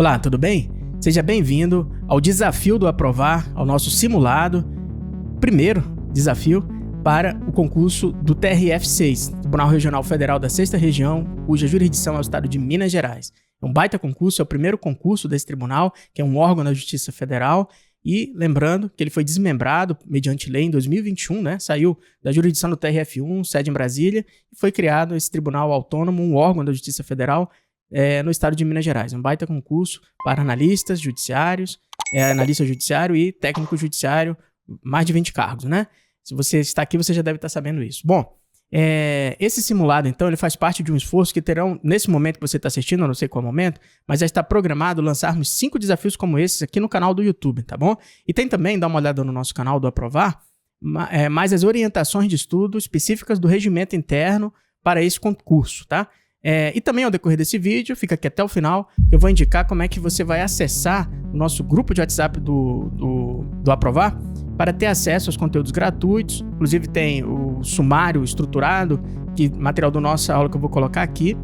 Olá, tudo bem? Seja bem-vindo ao desafio do Aprovar, ao nosso simulado, primeiro desafio para o concurso do TRF6, Tribunal Regional Federal da 6ª Região, cuja jurisdição é o estado de Minas Gerais. É um baita concurso, é o primeiro concurso desse tribunal, que é um órgão da Justiça Federal, e lembrando que ele foi desmembrado mediante lei em 2021, né? Saiu da jurisdição do TRF1, sede em Brasília, e foi criado esse tribunal autônomo, um órgão da Justiça Federal, no estado de Minas Gerais. Um baita concurso para analistas judiciários, analista judiciário e técnico judiciário, mais de 20 cargos, né? Se você está aqui, você já deve estar sabendo isso. Bom, esse simulado, então, ele faz parte de um esforço que terão, nesse momento que você está assistindo, eu não sei qual momento, mas já está programado lançarmos 5 desafios como esses aqui no canal do YouTube, tá bom? E tem também, dá uma olhada no nosso canal do Aprovar, mais as orientações de estudo específicas do regimento interno para esse concurso, tá? E também ao decorrer desse vídeo, fica aqui até o final, eu vou indicar como é que você vai acessar o nosso grupo de WhatsApp do Aprovar para ter acesso aos conteúdos gratuitos. Inclusive tem o sumário estruturado, material da nossa aula que eu vou colocar aqui,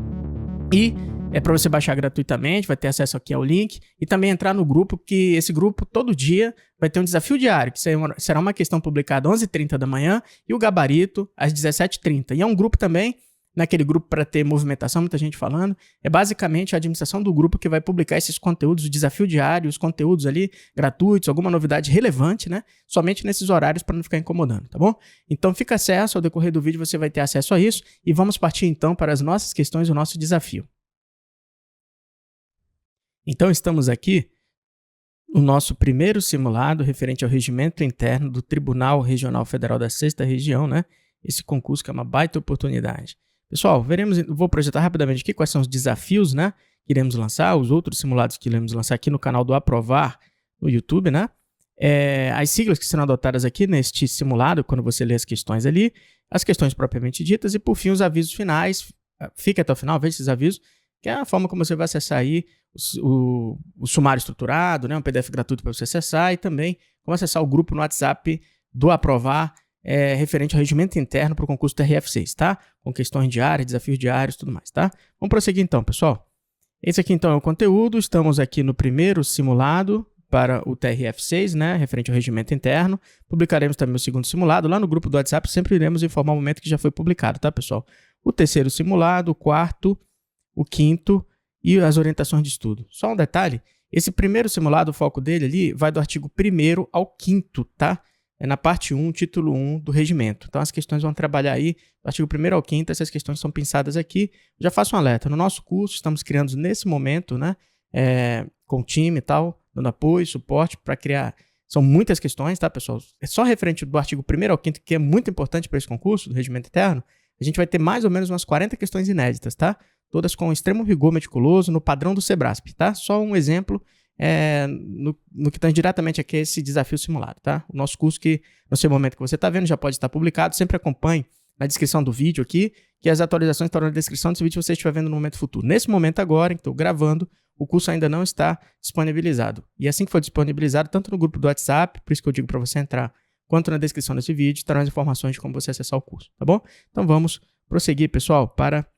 e é para você baixar gratuitamente, vai ter acesso aqui ao link, e também entrar no grupo, que esse grupo todo dia vai ter um desafio diário, que será uma questão publicada às 11h30 da manhã e o gabarito às 17h30. E é um grupo também, naquele grupo para ter movimentação, muita gente falando, é basicamente a administração do grupo que vai publicar esses conteúdos, o desafio diário, os conteúdos ali gratuitos, alguma novidade relevante, né? Somente nesses horários para não ficar incomodando, tá bom? Então fica acesso, ao decorrer do vídeo você vai ter acesso a isso, e vamos partir então para as nossas questões, o nosso desafio. Então estamos aqui no nosso primeiro simulado referente ao regimento interno do Tribunal Regional Federal da 6ª Região, né? Esse concurso que é uma baita oportunidade. Pessoal, vou projetar rapidamente aqui quais são os desafios, né, que iremos lançar, os outros simulados que iremos lançar aqui no canal do Aprovar no YouTube, né? As siglas que serão adotadas aqui neste simulado, quando você lê as questões ali, as questões propriamente ditas e, por fim, os avisos finais. Fique até o final, veja esses avisos, que é a forma como você vai acessar aí o sumário estruturado, né, um PDF gratuito para você acessar, e também como acessar o grupo no WhatsApp do Aprovar, referente ao regimento interno para o concurso TRF6, tá? Com questões diárias, desafios diários e tudo mais, tá? Vamos prosseguir então, pessoal. Esse aqui então é o conteúdo, estamos aqui no primeiro simulado para o TRF6, né? Referente ao regimento interno. Publicaremos também o segundo simulado, lá no grupo do WhatsApp sempre iremos informar o momento que já foi publicado, tá, pessoal? O terceiro simulado, o quarto, o quinto e as orientações de estudo. Só um detalhe, esse primeiro simulado, o foco dele ali vai do artigo 1º ao 5º, tá? É na parte 1, título 1 do regimento. Então as questões vão trabalhar aí, do artigo 1º ao 5º, essas questões são pensadas aqui. Já faço um alerta, no nosso curso estamos criando nesse momento, né, com o time e tal, dando apoio, suporte para criar. São muitas questões, tá, pessoal? É só referente do artigo 1º ao 5º, que é muito importante para esse concurso do regimento interno. A gente vai ter mais ou menos umas 40 questões inéditas, tá? Todas com extremo rigor meticuloso, no padrão do Sebrasp, tá? Só um exemplo. No que tange diretamente aqui esse desafio simulado, tá? O nosso curso que, no seu momento que você está vendo, já pode estar publicado, sempre acompanhe na descrição do vídeo aqui, que as atualizações estarão na descrição desse vídeo se você estiver vendo no momento futuro. Nesse momento agora, em que estou gravando, o curso ainda não está disponibilizado. E assim que for disponibilizado, tanto no grupo do WhatsApp, por isso que eu digo para você entrar, quanto na descrição desse vídeo, estarão as informações de como você acessar o curso, tá bom? Então vamos prosseguir, pessoal, para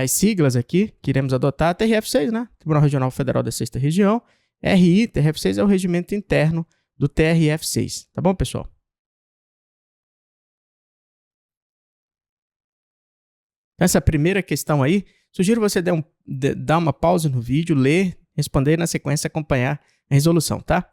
as siglas aqui que iremos adotar. TRF6, né? Tribunal Regional Federal da 6ª Região. RI, TRF6 é o regimento interno do TRF6. Tá bom, pessoal? Essa primeira questão aí, sugiro você dar uma pausa no vídeo, ler, responder e na sequência acompanhar a resolução, tá?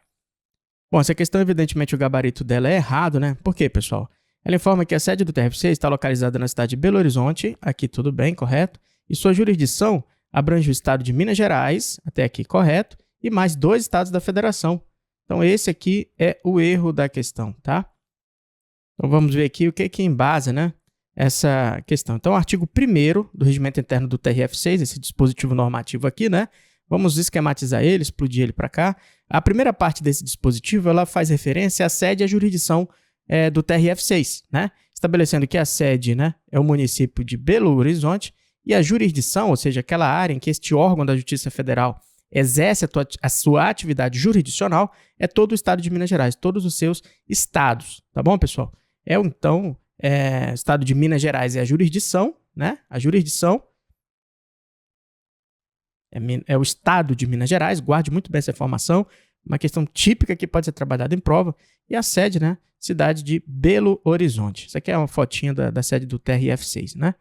Bom, essa questão, evidentemente, o gabarito dela é errado, né? Por quê, pessoal? Ela informa que a sede do TRF6 está localizada na cidade de Belo Horizonte, aqui tudo bem, correto? E sua jurisdição abrange o estado de Minas Gerais, até aqui correto, e mais 2 estados da federação. Então esse aqui é o erro da questão, tá? Então vamos ver aqui o que embasa, né, essa questão. Então o artigo 1º do regimento interno do TRF6, esse dispositivo normativo aqui, né? Vamos esquematizar ele, explodir ele para cá. A primeira parte desse dispositivo, ela faz referência à sede e à jurisdição do TRF6, né? Estabelecendo que a sede, né, é o município de Belo Horizonte e a jurisdição, ou seja, aquela área em que este órgão da Justiça Federal exerce a sua atividade jurisdicional, é todo o estado de Minas Gerais, todos os seus estados, tá bom, pessoal? Então, o estado de Minas Gerais é a jurisdição, né? A jurisdição. é o estado de Minas Gerais, guarde muito bem essa informação, uma questão típica que pode ser trabalhada em prova, e a sede, né, cidade de Belo Horizonte. Isso aqui é uma fotinha da sede do TRF6, né?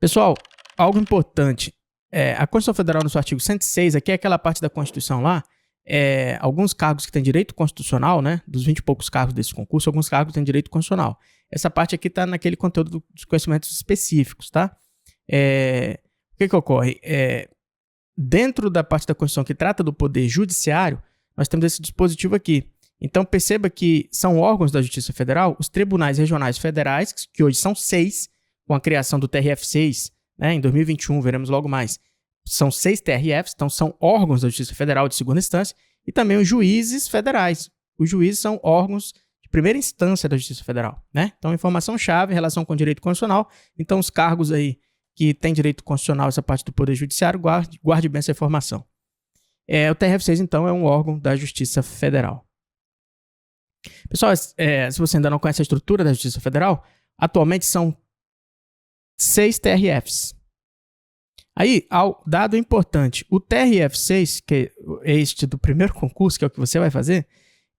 Pessoal, algo importante, a Constituição Federal no seu artigo 106, aqui é aquela parte da Constituição lá, alguns cargos que têm direito constitucional, né, dos 20 e poucos cargos desse concurso, alguns cargos têm direito constitucional. Essa parte aqui está naquele conteúdo dos conhecimentos específicos, tá? O que ocorre? Dentro da parte da Constituição que trata do poder judiciário, nós temos esse dispositivo aqui. Então, perceba que são órgãos da Justiça Federal, os tribunais regionais federais, que hoje são 6, com a criação do TRF6, né, em 2021, veremos logo mais. São 6 TRFs, então são órgãos da Justiça Federal de segunda instância, e também os juízes federais. Os juízes são órgãos de primeira instância da Justiça Federal, né? Então, informação-chave, relação com o direito constitucional. Então, os cargos aí que têm direito constitucional, essa parte do Poder Judiciário, guarde bem essa informação. O TRF6, então, é um órgão da Justiça Federal. Pessoal, se você ainda não conhece a estrutura da Justiça Federal, atualmente são 6 TRFs. Aí, dado importante, o TRF6, que é este do primeiro concurso, que é o que você vai fazer,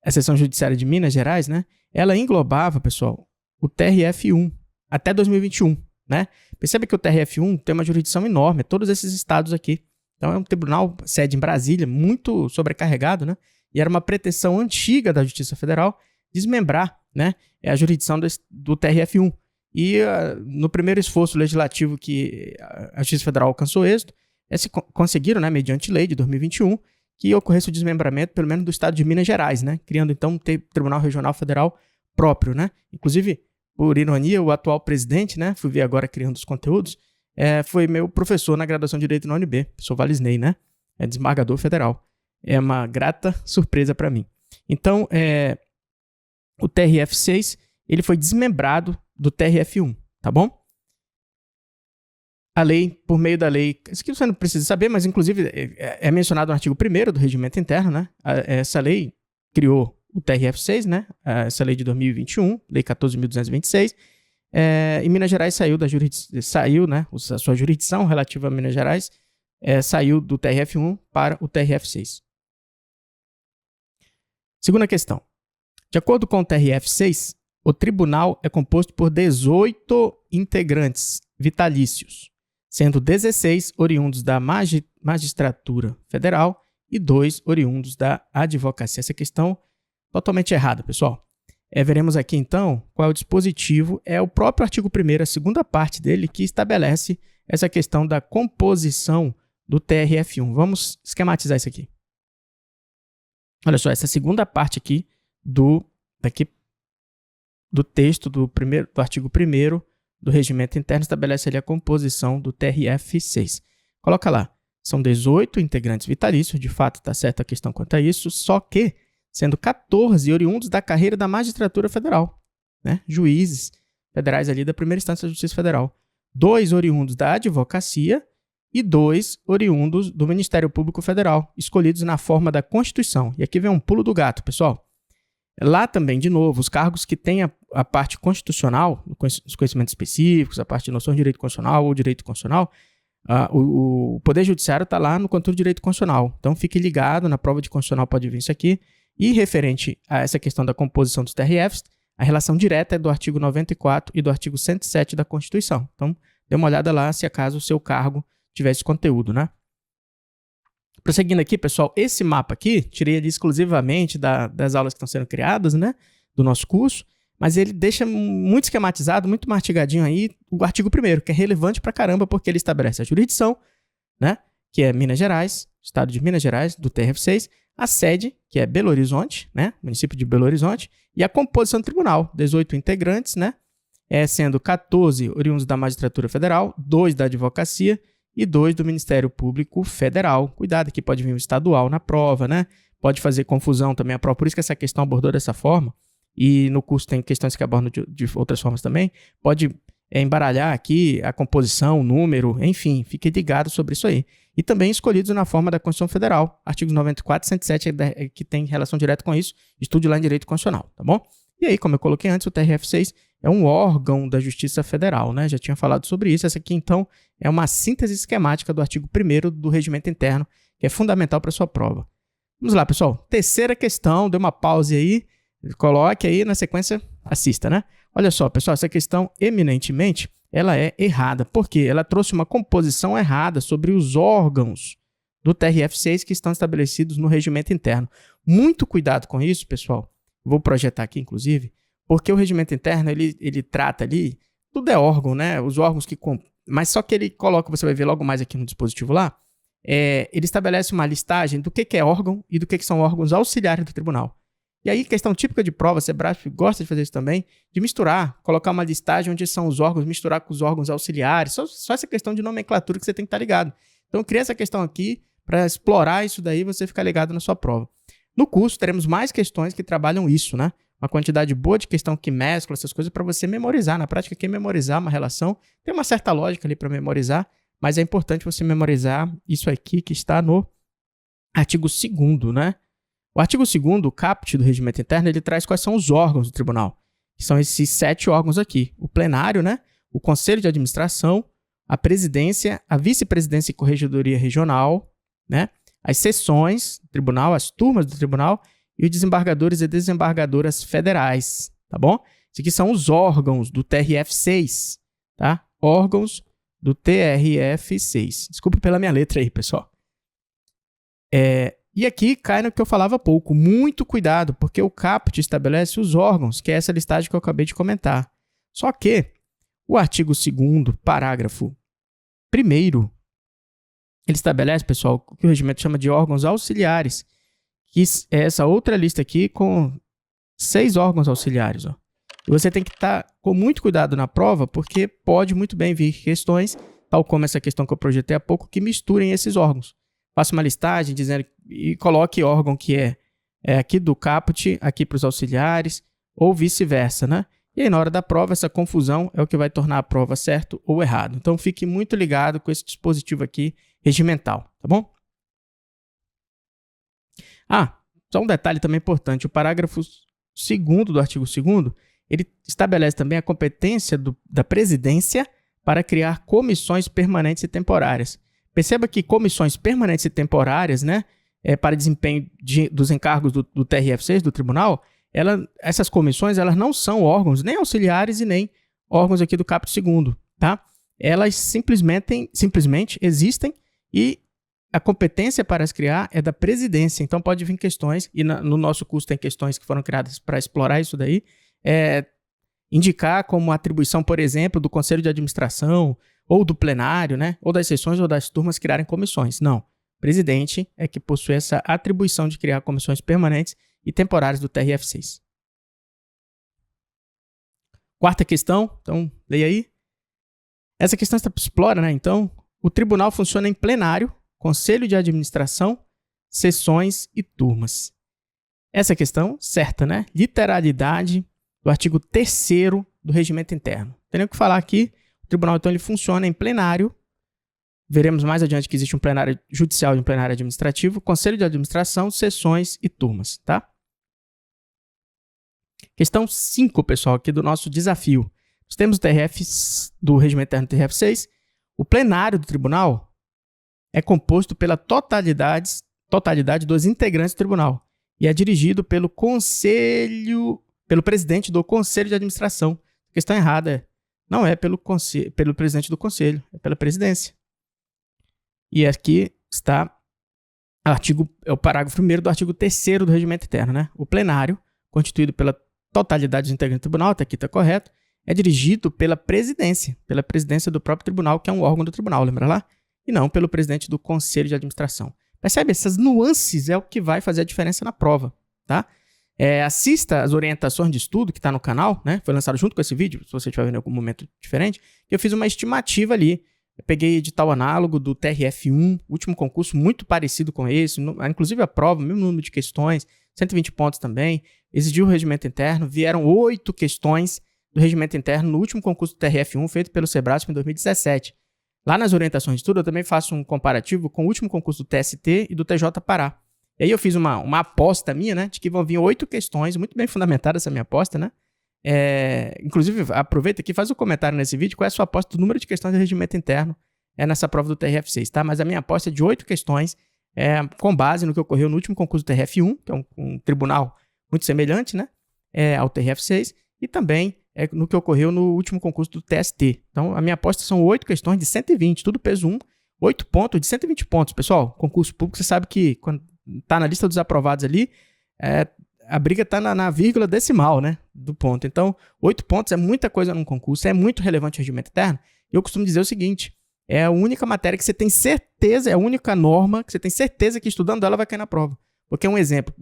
a Seção Judiciária de Minas Gerais, né? Ela englobava, pessoal, o TRF1 até 2021, né? Perceba que o TRF1 tem uma jurisdição enorme, todos esses estados aqui. Então, é um tribunal sede em Brasília, muito sobrecarregado, né? E era uma pretensão antiga da Justiça Federal desmembrar, né, a jurisdição do TRF1. E no primeiro esforço legislativo que a Justiça Federal alcançou êxito, conseguiram, né, mediante lei de 2021, que ocorresse o desmembramento, pelo menos do estado de Minas Gerais, né, criando então um Tribunal Regional Federal próprio, né. Inclusive, por ironia, o atual presidente, né, fui ver agora criando os conteúdos, foi meu professor na graduação de Direito na UNB, o professor Valisney, né, desembargador federal. É uma grata surpresa para mim. Então, o TRF6, ele foi desmembrado do TRF1, tá bom? A lei, por meio da lei, isso aqui você não precisa saber, mas inclusive é mencionado no artigo 1º do Regimento Interno, né? Essa lei criou o TRF6, né? Essa lei de 2021, Lei 14.226, e Minas Gerais saiu, né? A sua jurisdição relativa a Minas Gerais saiu do TRF1 para o TRF6. Segunda questão. De acordo com o TRF6, o tribunal é composto por 18 integrantes vitalícios, sendo 16 oriundos da magistratura federal e 2 oriundos da advocacia. Essa questão totalmente errada, pessoal. Veremos aqui, então, qual é o dispositivo. É o próprio artigo 1º, a segunda parte dele, que estabelece essa questão da composição do TRF1. Vamos esquematizar isso aqui. Olha só, essa segunda parte aqui do texto do artigo 1º do Regimento Interno estabelece ali a composição do TRF6. Coloca lá, são 18 integrantes vitalícios, de fato está certa a questão quanto a isso, só que sendo 14 oriundos da carreira da magistratura federal, né? Juízes federais ali da primeira instância da Justiça Federal, 2 oriundos da advocacia e 2 oriundos do Ministério Público Federal, escolhidos na forma da Constituição. E aqui vem um pulo do gato, pessoal. Lá também, de novo, os cargos que têm a parte constitucional, os conhecimentos específicos, a parte de noção de direito constitucional ou direito constitucional, o Poder Judiciário está lá no conteúdo de direito constitucional. Então, fique ligado, na prova de constitucional pode vir isso aqui. E referente a essa questão da composição dos TRFs, a relação direta é do artigo 94 e do artigo 107 da Constituição. Então, dê uma olhada lá se acaso o seu cargo tivesse conteúdo, né? Prosseguindo aqui, pessoal, esse mapa aqui, tirei ele exclusivamente das aulas que estão sendo criadas, né, do nosso curso, mas ele deixa muito esquematizado, muito mastigadinho aí o artigo 1º, que é relevante pra caramba, porque ele estabelece a jurisdição, né, que é Minas Gerais, estado de Minas Gerais, do TRF6, a sede, que é Belo Horizonte, né, município de Belo Horizonte, e a composição do tribunal, 18 integrantes, né, sendo 14 oriundos da magistratura federal, 2 da advocacia, e 2 do Ministério Público Federal. Cuidado que pode vir um estadual na prova, né? Pode fazer confusão também a prova. Por isso que essa questão abordou dessa forma. E no curso tem questões que abordam de outras formas também. Pode embaralhar aqui a composição, o número, enfim. Fique ligado sobre isso aí. E também escolhidos na forma da Constituição Federal. Artigos 94 e 107 que tem relação direta com isso. Estude lá em Direito Constitucional, tá bom? E aí, como eu coloquei antes, o TRF6 é um órgão da Justiça Federal, né? Já tinha falado sobre isso. Essa aqui, então, é uma síntese esquemática do artigo 1º do Regimento Interno, que é fundamental para a sua prova. Vamos lá, pessoal. Terceira questão, dê uma pause aí, coloque aí na sequência, assista, né? Olha só, pessoal, essa questão, eminentemente, ela é errada. Por quê? Ela trouxe uma composição errada sobre os órgãos do TRF6 que estão estabelecidos no regimento interno. Muito cuidado com isso, pessoal. Vou projetar aqui, inclusive, porque o regimento interno, ele trata ali, tudo é órgão, né? Os órgãos que... Mas só que ele coloca, você vai ver logo mais aqui no dispositivo lá, ele estabelece uma listagem do que é órgão e do que são órgãos auxiliares do tribunal. E aí, questão típica de prova, Sebrasp gosta de fazer isso também, de misturar, colocar uma listagem onde são os órgãos, misturar com os órgãos auxiliares, só essa questão de nomenclatura que você tem que estar ligado. Então, eu criei essa questão aqui para explorar isso daí e você ficar ligado na sua prova. No curso, teremos mais questões que trabalham isso, né? Uma quantidade boa de questão que mescla essas coisas para você memorizar. Na prática, quem memorizar uma relação, tem uma certa lógica ali para memorizar, mas é importante você memorizar isso aqui que está no artigo 2º, né? O artigo 2º, o caput do regimento interno, ele traz quais são os órgãos do tribunal, que são esses 7 órgãos aqui. O plenário, né? O conselho de administração, a presidência, a vice-presidência e corregedoria regional, né? As sessões do tribunal, as turmas do tribunal e os desembargadores e desembargadoras federais, tá bom? Esses aqui são os órgãos do TRF6, tá? Órgãos do TRF6. Desculpa pela minha letra aí, pessoal. E aqui cai no que eu falava há pouco. Muito cuidado, porque o caput estabelece os órgãos, que é essa listagem que eu acabei de comentar. Só que o artigo 2º, parágrafo 1º, ele estabelece, pessoal, o que o regimento chama de órgãos auxiliares, que é essa outra lista aqui com 6 órgãos auxiliares. Ó. E você tem que estar com muito cuidado na prova, porque pode muito bem vir questões, tal como essa questão que eu projetei há pouco, que misturem esses órgãos. Faça uma listagem dizendo e coloque órgão que é aqui do caput, aqui para os auxiliares, ou vice-versa, né? E aí, na hora da prova, essa confusão é o que vai tornar a prova certo ou errado. Então, fique muito ligado com esse dispositivo aqui regimental, tá bom? Só um detalhe também importante. O parágrafo 2º do artigo 2º, ele estabelece também a competência da presidência para criar comissões permanentes e temporárias. Perceba que comissões permanentes e temporárias, né, para desempenho dos encargos do TRF6, do tribunal, essas comissões elas não são órgãos nem auxiliares e nem órgãos aqui do caput 2º, tá? Elas simplesmente existem e a competência para as criar é da presidência. Então pode vir questões, e no nosso curso tem questões que foram criadas para explorar isso daí, indicar como atribuição, por exemplo, do conselho de administração, ou do plenário, né? Ou das sessões ou das turmas criarem comissões. Não. O presidente é que possui essa atribuição de criar comissões permanentes e temporárias do TRF6. Quarta questão, então, leia aí. Essa questão explora, né? Então, o tribunal funciona em plenário, conselho de administração, sessões e turmas. Essa questão, certa, né? Literalidade do artigo 3º do regimento interno. Tenho que falar aqui. O tribunal, então, ele funciona em plenário. Veremos mais adiante que existe um plenário judicial e um plenário administrativo, conselho de administração, sessões e turmas, tá? Questão 5, pessoal, aqui do nosso desafio. Nós temos do regimento interno TRF6. O plenário do tribunal é composto pela totalidade dos integrantes do tribunal e é dirigido pelo presidente do conselho de administração. A questão errada não é pelo presidente do conselho, é pela presidência. E aqui está o parágrafo 1º do artigo 3º do regimento interno, né? O plenário, constituído pela totalidade dos integrantes do tribunal, até aqui está correto, é dirigido pela presidência do próprio tribunal, que é um órgão do tribunal, lembra lá? E não pelo presidente do conselho de administração. Percebe? Essas nuances é o que vai fazer a diferença na prova, tá? Assista as orientações de estudo que está no canal, né? Foi lançado junto com esse vídeo, se você estiver vendo em algum momento diferente, eu fiz uma estimativa ali. Eu peguei edital análogo do TRF1, último concurso muito parecido com esse, inclusive a prova, mesmo número de questões, 120 pontos também, exigiu o regimento interno, vieram 8 questões do regimento interno no último concurso do TRF1 feito pelo Sebrasp em 2017. Lá nas orientações de estudo eu também faço um comparativo com o último concurso do TST e do TJ Pará. E aí eu fiz uma aposta minha, né, de que vão vir 8 questões, muito bem fundamentada essa minha aposta, né, Inclusive, aproveita aqui, faz um comentário nesse vídeo, qual é a sua aposta do número de questões de regimento interno nessa prova do TRF6, tá? Mas a minha aposta é de 8 questões, com base no que ocorreu no último concurso do TRF1, que é um tribunal muito semelhante, né, ao TRF6, e também no que ocorreu no último concurso do TST. Então, a minha aposta são 8 questões de 120, tudo peso 1, 8 pontos de 120 pontos. Pessoal, concurso público, você sabe que quando está na lista dos aprovados ali, a briga está na vírgula decimal, né, do ponto. Então, 8 pontos é muita coisa num concurso, é muito relevante o regimento interno. Eu costumo dizer o seguinte, é a única matéria que você tem certeza, é a única norma que você tem certeza que estudando ela vai cair na prova. Porque um exemplo,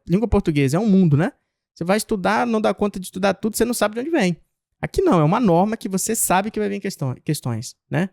língua portuguesa é um mundo, né? Você vai estudar, não dá conta de estudar tudo, você não sabe de onde vem. Aqui não, é uma norma que você sabe que vai vir questões, né?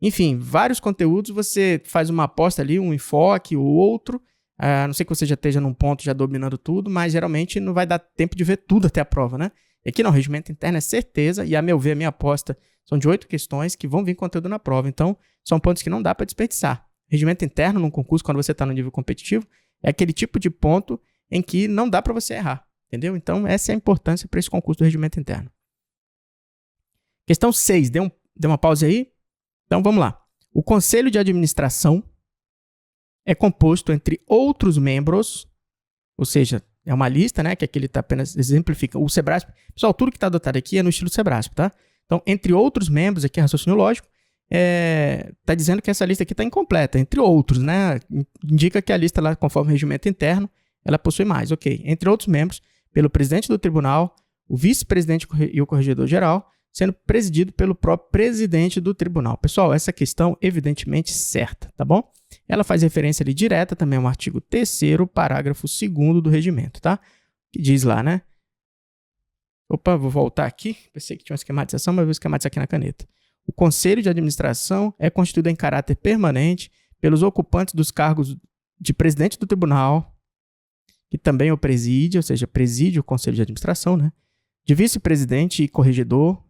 Enfim, vários conteúdos, você faz uma aposta ali, um enfoque ou outro, a não ser que você já esteja num ponto já dominando tudo, mas geralmente não vai dar tempo de ver tudo até a prova, né? E aqui não, regimento interno é certeza, e a meu ver, a minha aposta são de 8 questões que vão vir conteúdo na prova, então são pontos que não dá para desperdiçar. Regimento interno num concurso, quando você está no nível competitivo, é aquele tipo de ponto em que não dá para você errar, entendeu? Então essa é a importância para esse concurso do regimento interno. Questão 6, deu uma pausa aí? Então vamos lá. O Conselho de Administração é composto entre outros membros, ou seja, é uma lista, né, que aqui ele está apenas exemplificando. O Sebrasp, pessoal, tudo que está adotado aqui é no estilo Sebrasp, tá? Então, entre outros membros, aqui raciocínio lógico, está dizendo que essa lista aqui está incompleta, entre outros, né? Indica que a lista lá, conforme o regimento interno, ela possui mais, ok. Entre outros membros, pelo presidente do tribunal, o vice-presidente e o corregedor-geral, sendo presidido pelo próprio presidente do tribunal. Pessoal, essa questão evidentemente certa, tá bom? Ela faz referência ali direta também ao artigo 3º, parágrafo 2º do regimento, tá? Que diz lá, né? Opa, vou voltar aqui. Pensei que tinha uma esquematização, mas vou esquematizar aqui na caneta. O Conselho de Administração é constituído em caráter permanente pelos ocupantes dos cargos de presidente do tribunal, que também o preside, ou seja, preside o Conselho de Administração, né? De vice-presidente e corregedor.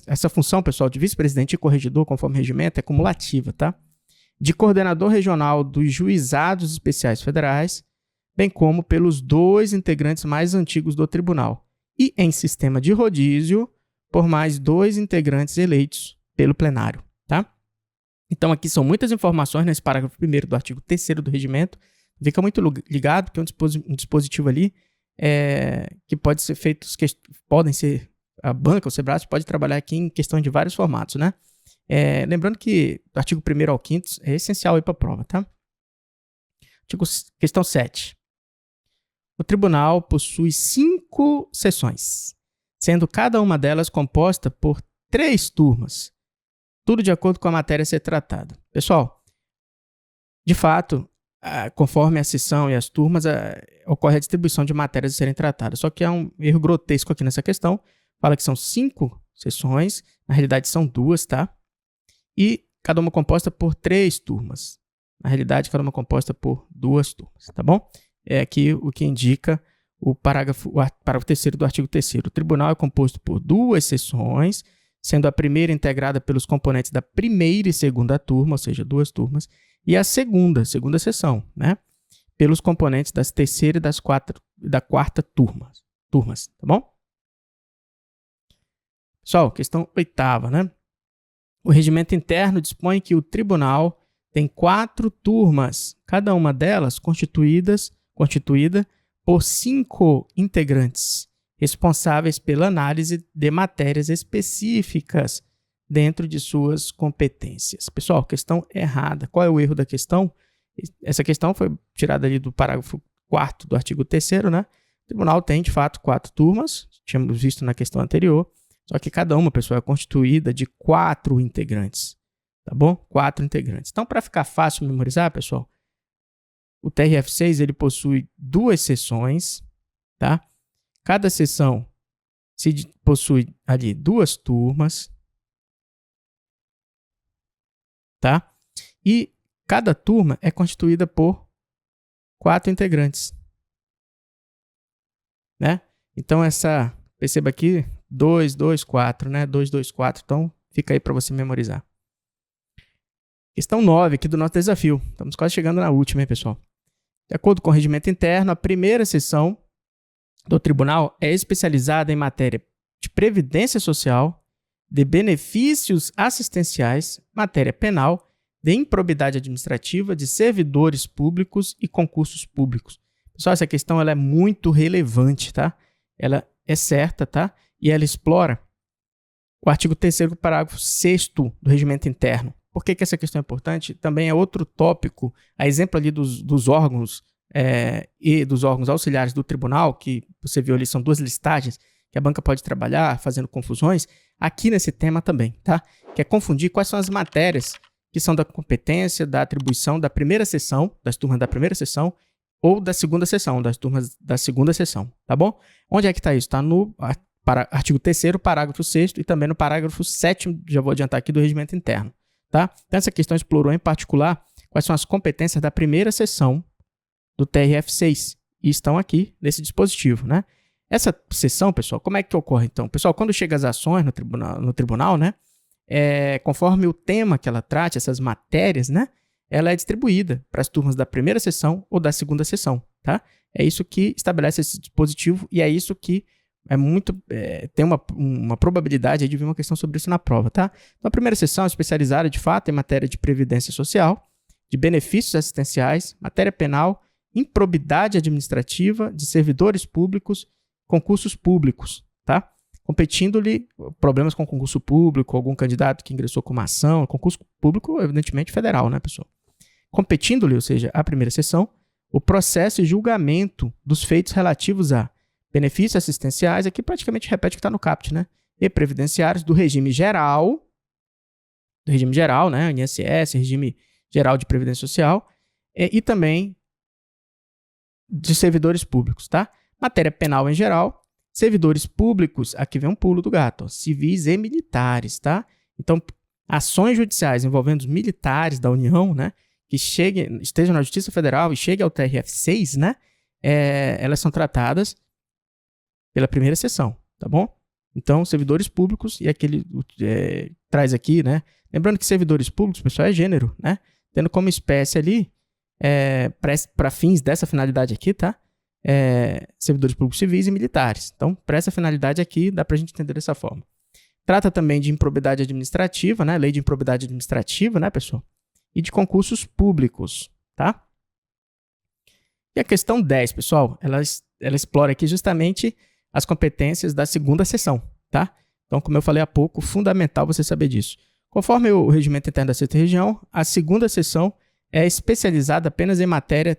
Essa função, pessoal, de vice-presidente e corregedor, conforme o regimento, é cumulativa, tá? De coordenador regional dos juizados especiais federais, bem como pelos 2 integrantes mais antigos do tribunal, e em sistema de rodízio, por mais 2 integrantes eleitos pelo plenário, tá? Então, aqui são muitas informações nesse parágrafo 1º do artigo 3º do regimento. Fica muito ligado, que é um dispositivo ali que pode ser feito, podem ser, a banca, o Sebrasp, pode trabalhar aqui em questão de vários formatos, né? Lembrando que do artigo 1º ao 5º é essencial aí para a prova, tá? Questão 7. O tribunal possui 5 sessões, sendo cada uma delas composta por 3 turmas, tudo de acordo com a matéria a ser tratada. Pessoal, de fato, conforme a sessão e as turmas, ocorre a distribuição de matérias a serem tratadas. Só que há um erro grotesco aqui nessa questão. Fala que são 5 sessões, na realidade são 2, tá? E cada uma composta por 3 turmas. Na realidade, cada uma composta por 2 turmas, tá bom? É aqui o que indica o parágrafo 3º do artigo 3º. O tribunal é composto por 2 sessões, sendo a primeira integrada pelos componentes da primeira e segunda turma, ou seja, 2 turmas, e a segunda sessão, né, pelos componentes das terceira e da quarta turmas, tá bom? Pessoal, questão 8ª, né? O regimento interno dispõe que o tribunal tem 4 turmas, cada uma delas constituída por 5 integrantes, responsáveis pela análise de matérias específicas dentro de suas competências. Pessoal, questão errada. Qual é o erro da questão? Essa questão foi tirada ali do parágrafo 4º do artigo 3º, né? O tribunal tem, de fato, 4 turmas, tínhamos visto na questão anterior, só que cada uma, pessoal, é constituída de 4 integrantes, tá bom? 4 integrantes. Então, para ficar fácil memorizar, pessoal, o TRF6 ele possui 2 sessões, tá? Cada sessão possui ali 2 turmas, tá? E cada turma é constituída por 4 integrantes, né? Então, perceba aqui, 2, 2, 4, né? 2, 2, 4. Então, fica aí para você memorizar. Questão 9 aqui do nosso desafio. Estamos quase chegando na última, hein, pessoal? De acordo com o regimento interno, a primeira sessão do tribunal é especializada em matéria de previdência social, de benefícios assistenciais, matéria penal, de improbidade administrativa, de servidores públicos e concursos públicos. Pessoal, essa questão ela é muito relevante, tá? Ela é certa, tá? E ela explora o artigo 3º, parágrafo 6º do regimento interno. Por que essa questão é importante? Também é outro tópico, a exemplo ali dos órgãos e dos órgãos auxiliares do tribunal, que você viu ali, são 2 listagens que a banca pode trabalhar fazendo confusões, aqui nesse tema também, tá? Que é confundir quais são as matérias que são da competência, da atribuição da primeira sessão, das turmas da primeira sessão, ou da segunda sessão, das turmas da segunda sessão, tá bom? Onde é que está isso? Está no artigo 3º, parágrafo 6º e também no parágrafo 7º, já vou adiantar aqui, do regimento interno, tá? Então, essa questão explorou em particular quais são as competências da primeira sessão do TRF6 e estão aqui nesse dispositivo, né? Essa sessão, pessoal, como é que ocorre então? Pessoal, quando chega as ações no tribunal, né? Conforme o tema que ela trate, essas matérias, né? Ela é distribuída para as turmas da primeira sessão ou da segunda sessão, tá? É isso que estabelece esse dispositivo e é isso que tem uma probabilidade de vir uma questão sobre isso na prova, tá? Então, a primeira sessão é especializada, de fato, em matéria de previdência social, de benefícios assistenciais, matéria penal, improbidade administrativa, de servidores públicos, concursos públicos, tá? Competindo-lhe problemas com concurso público, algum candidato que ingressou com uma ação, concurso público, evidentemente, federal, né, pessoal? Competindo-lhe, ou seja, a primeira sessão, o processo e julgamento dos feitos relativos a benefícios assistenciais, aqui praticamente repete o que está no CAPT, né? E previdenciários do regime geral, né? INSS, regime geral de previdência social, e também de servidores públicos, tá? Matéria penal em geral, servidores públicos, aqui vem um pulo do gato, ó, civis e militares, tá? Então, ações judiciais envolvendo os militares da União, né? Que estejam na Justiça Federal e cheguem ao TRF6, né? Elas são tratadas pela primeira sessão, tá bom? Então, servidores públicos, e aquele traz aqui, né? Lembrando que servidores públicos, pessoal, é gênero, né? Tendo como espécie ali, para fins dessa finalidade aqui, tá? Servidores públicos civis e militares. Então, para essa finalidade aqui, dá para a gente entender dessa forma. Trata também de improbidade administrativa, né? Lei de improbidade administrativa, né, pessoal? E de concursos públicos, tá? E a questão 10, pessoal, ela explora aqui justamente as competências da segunda sessão, tá? Então, como eu falei há pouco, fundamental você saber disso. Conforme o regimento interno da 6ª região, a segunda sessão é especializada apenas em matéria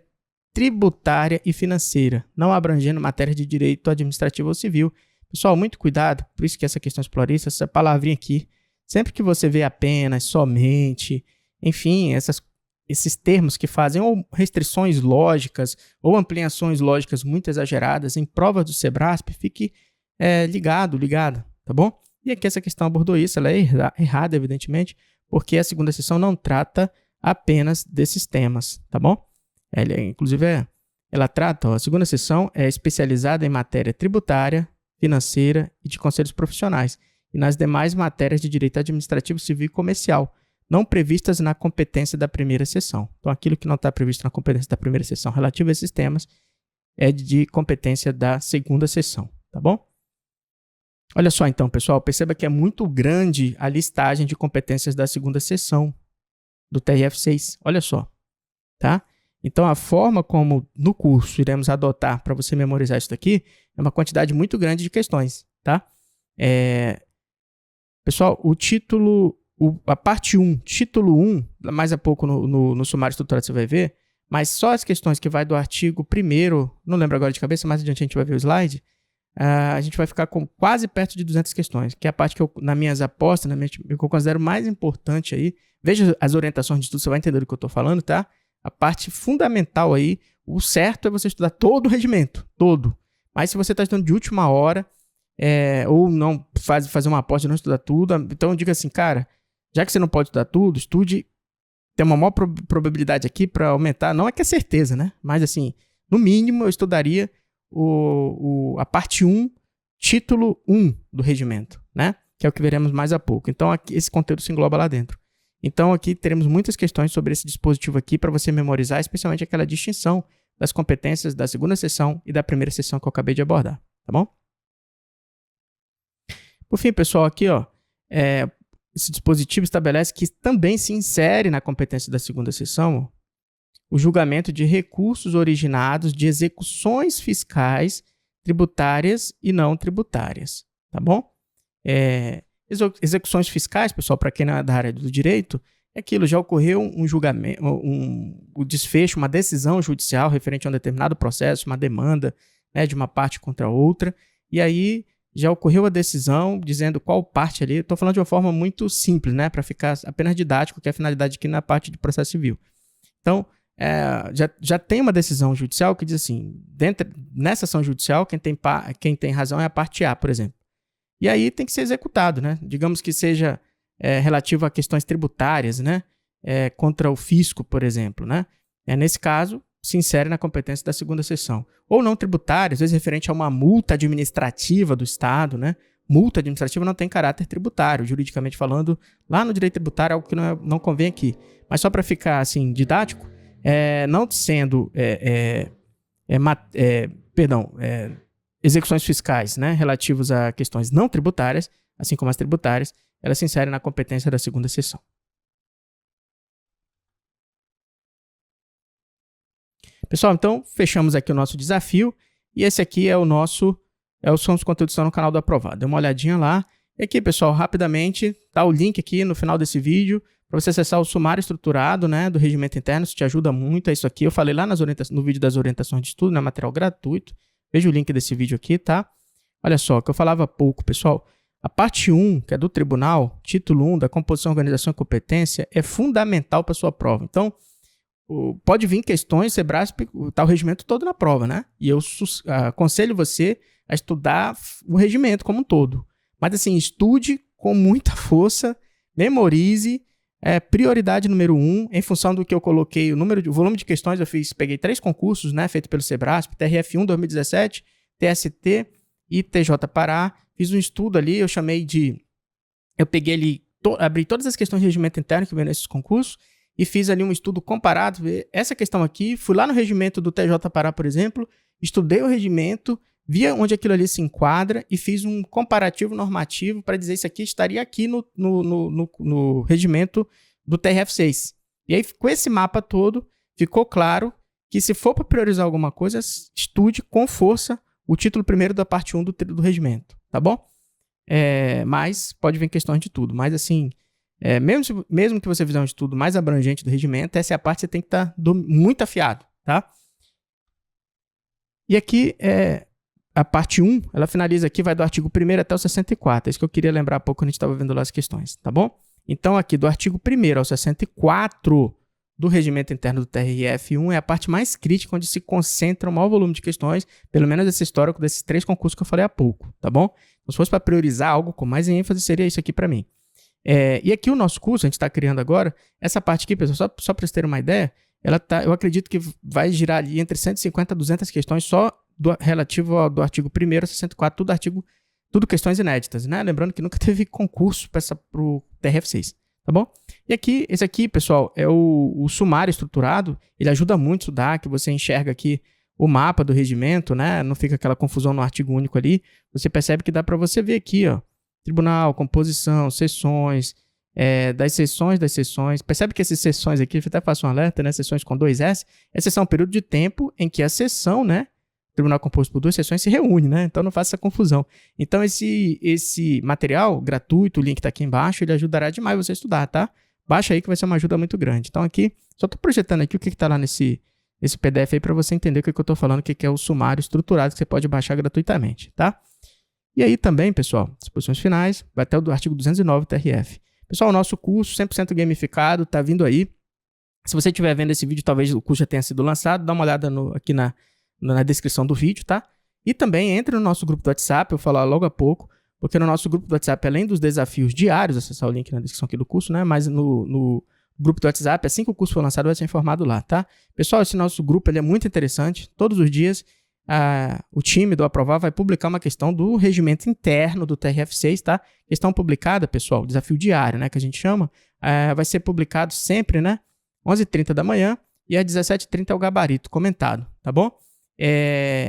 tributária e financeira, não abrangendo matéria de direito administrativo ou civil. Pessoal, muito cuidado, por isso que essa questão explora isso, essa palavrinha aqui, sempre que você vê apenas, somente, enfim, esses termos que fazem ou restrições lógicas ou ampliações lógicas muito exageradas em provas do SEBRASP, fique ligado, tá bom? E aqui essa questão abordou isso, ela é errada, evidentemente, porque a segunda sessão não trata apenas desses temas, tá bom? Ela trata, a segunda sessão é especializada em matéria tributária, financeira e de conselhos profissionais, e nas demais matérias de direito administrativo, civil e comercial, não previstas na competência da primeira sessão. Então, aquilo que não está previsto na competência da primeira sessão relativo a esses temas é de competência da segunda sessão, tá bom? Olha só então, pessoal, perceba que é muito grande a listagem de competências da segunda sessão do TRF6, olha só, tá? Então, a forma como no curso iremos adotar para você memorizar isso daqui é uma quantidade muito grande de questões, tá? Pessoal, o título, a parte 1, título 1, mais a pouco no sumário estruturado você vai ver, mas só as questões que vai do artigo 1º, não lembro agora de cabeça, mais adiante a gente vai ver o slide, a gente vai ficar com quase perto de 200 questões, que é a parte que eu, nas minhas apostas, que eu considero mais importante aí. Veja as orientações de estudo, você vai entender do que eu estou falando, tá? A parte fundamental aí, o certo é você estudar todo o regimento, todo. Mas se você está estudando de última hora, ou não fazer uma aposta de não estudar tudo, então eu digo assim, cara, já que você não pode estudar tudo, estude, tem uma maior probabilidade aqui para aumentar, não é que é certeza, né? Mas assim, no mínimo eu estudaria a parte 1, título 1 do regimento, né? Que é o que veremos mais a pouco. Então aqui, esse conteúdo se engloba lá dentro. Então aqui teremos muitas questões sobre esse dispositivo aqui para você memorizar, especialmente aquela distinção. das competências da segunda seção e da primeira seção que eu acabei de abordar, tá bom? Por fim, pessoal, aqui, ó, esse dispositivo estabelece que também se insere na competência da segunda seção, ó, o julgamento de recursos originados de execuções fiscais, tributárias e não tributárias, tá bom? Execuções fiscais, pessoal, para quem não é da área do direito, é aquilo, já ocorreu um julgamento, o desfecho, uma decisão judicial referente a um determinado processo, uma demanda, né, de uma parte contra outra, e aí já ocorreu a decisão dizendo qual parte ali, estou falando de uma forma muito simples, né, para ficar apenas didático, que é a finalidade aqui na parte de processo civil. Então, já tem uma decisão judicial que diz assim, nessa ação judicial, quem tem razão é a parte A, por exemplo. E aí tem que ser executado, né? Digamos que seja relativo a questões tributárias, né? Contra o fisco, por exemplo, né? Nesse caso, se insere na competência da segunda seção. Ou não tributária, às vezes referente a uma multa administrativa do Estado, né? Multa administrativa não tem caráter tributário, juridicamente falando, lá no direito tributário é algo que não convém aqui. Mas só para ficar assim didático, não sendo execuções fiscais, né, relativos a questões não tributárias, assim como as tributárias, elas se inserem na competência da segunda seção. Pessoal, então fechamos aqui o nosso desafio e esse aqui são os conteúdos que estão no canal do Aprovado. Dê uma olhadinha lá. E aqui, pessoal, rapidamente, tá o link aqui no final desse vídeo para você acessar o sumário estruturado, né, do regimento interno. Isso te ajuda muito. É isso aqui. Eu falei lá no vídeo das orientações de estudo, né, material gratuito. Veja o link desse vídeo aqui, tá? Olha só, que eu falava há pouco, pessoal. A parte 1, que é do tribunal, título 1, da composição, organização e competência, é fundamental para a sua prova. Então, pode vir questões, Sebrasp, tá o regimento todo na prova, né? E eu aconselho você a estudar o regimento como um todo. Mas assim, estude com muita força, memorize, prioridade número 1, em função do que eu coloquei, o volume de questões, peguei 3 concursos, né, feito pelo Sebrasp, TRF1 2017, TST e TJ Pará, fiz um estudo ali, eu peguei ali, abri todas as questões de regimento interno que vem nesses concursos, e fiz ali um estudo comparado, essa questão aqui, fui lá no regimento do TJ Pará, por exemplo, estudei o regimento, via onde aquilo ali se enquadra e fiz um comparativo normativo para dizer isso aqui estaria aqui no regimento do TRF6. E aí, com esse mapa todo, ficou claro que se for para priorizar alguma coisa, estude com força o título primeiro da parte 1 do regimento, tá bom? Mas pode vir questões de tudo, mas assim... mesmo que você fizer um estudo mais abrangente do regimento, essa é a parte que você tem que estar muito afiado, tá? E aqui, a parte 1, ela finaliza aqui, vai do artigo 1º até o 64, é isso que eu queria lembrar há pouco quando a gente estava vendo lá as questões, tá bom? Então, aqui do artigo 1º ao 64 do regimento interno do TRF1 é a parte mais crítica, onde se concentra o maior volume de questões, pelo menos esse histórico desses 3 concursos que eu falei há pouco, tá bom? Então, se fosse para priorizar algo com mais ênfase, seria isso aqui para mim. E aqui o nosso curso, a gente está criando agora, essa parte aqui, pessoal, só para vocês terem uma ideia, eu acredito que vai girar ali entre 150 a 200 questões só relativo do artigo 1º a 64, tudo questões inéditas, né? Lembrando que nunca teve concurso para o TRF6, tá bom? E aqui, esse aqui, pessoal, é o sumário estruturado, ele ajuda muito a estudar, que você enxerga aqui o mapa do regimento, né? Não fica aquela confusão no artigo único ali, você percebe que dá para você ver aqui, ó, tribunal, composição, sessões, das sessões. Percebe que essas sessões aqui, eu até faço um alerta, né? Sessões com 2S, essa é um período de tempo em que a sessão, né? Tribunal composto por 2 sessões se reúne, né? Então não faça essa confusão. Então esse material gratuito, o link está aqui embaixo, ele ajudará demais você a estudar, tá? Baixa aí que vai ser uma ajuda muito grande. Então aqui, só estou projetando aqui o que está lá nesse PDF aí para você entender o que eu estou falando, o que é o sumário estruturado que você pode baixar gratuitamente, tá? E aí também, pessoal, disposições finais, vai até o artigo 209 TRF. Pessoal, o nosso curso 100% gamificado está vindo aí. Se você estiver vendo esse vídeo, talvez o curso já tenha sido lançado, dá uma olhada aqui na descrição do vídeo, tá? E também entre no nosso grupo do WhatsApp, eu falar logo há pouco, porque no nosso grupo do WhatsApp, além dos desafios diários, acessar o link na descrição aqui do curso, né? Mas no grupo do WhatsApp, assim que o curso for lançado, vai ser informado lá, tá? Pessoal, esse nosso grupo ele é muito interessante. Todos os dias, o time do Aprovar vai publicar uma questão do regimento interno do TRF6, tá? Questão publicada, pessoal, desafio diário, né? Que a gente chama, vai ser publicado sempre, né? 11h30 da manhã e às 17h30 é o gabarito comentado, tá? tá bom?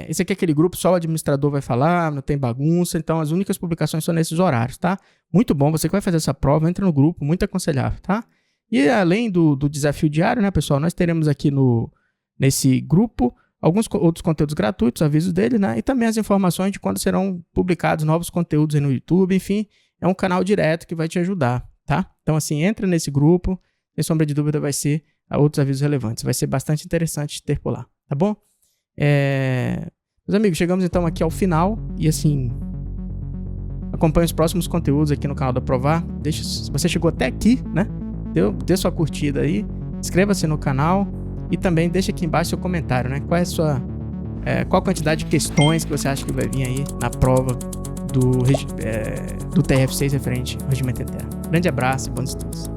Esse aqui é aquele grupo, só o administrador vai falar, não tem bagunça, então as únicas publicações são nesses horários, tá? Muito bom, você que vai fazer essa prova, entra no grupo, muito aconselhável, tá? E além do desafio diário, né, pessoal, nós teremos aqui nesse grupo alguns outros conteúdos gratuitos, avisos dele, né? E também as informações de quando serão publicados novos conteúdos aí no YouTube, enfim, é um canal direto que vai te ajudar, tá? Então, assim, entra nesse grupo, sem sombra de dúvida vai ser outros avisos relevantes, vai ser bastante interessante ter por lá, tá bom? Meus amigos, chegamos então aqui ao final e assim, acompanhe os próximos conteúdos aqui no canal da Provar. Se você chegou até aqui, né, dê sua curtida aí, inscreva-se no canal e também deixa aqui embaixo seu comentário, né, qual a quantidade de questões que você acha que vai vir aí na prova do TRF6 referente ao regimento interno. Grande abraço e bons estudos.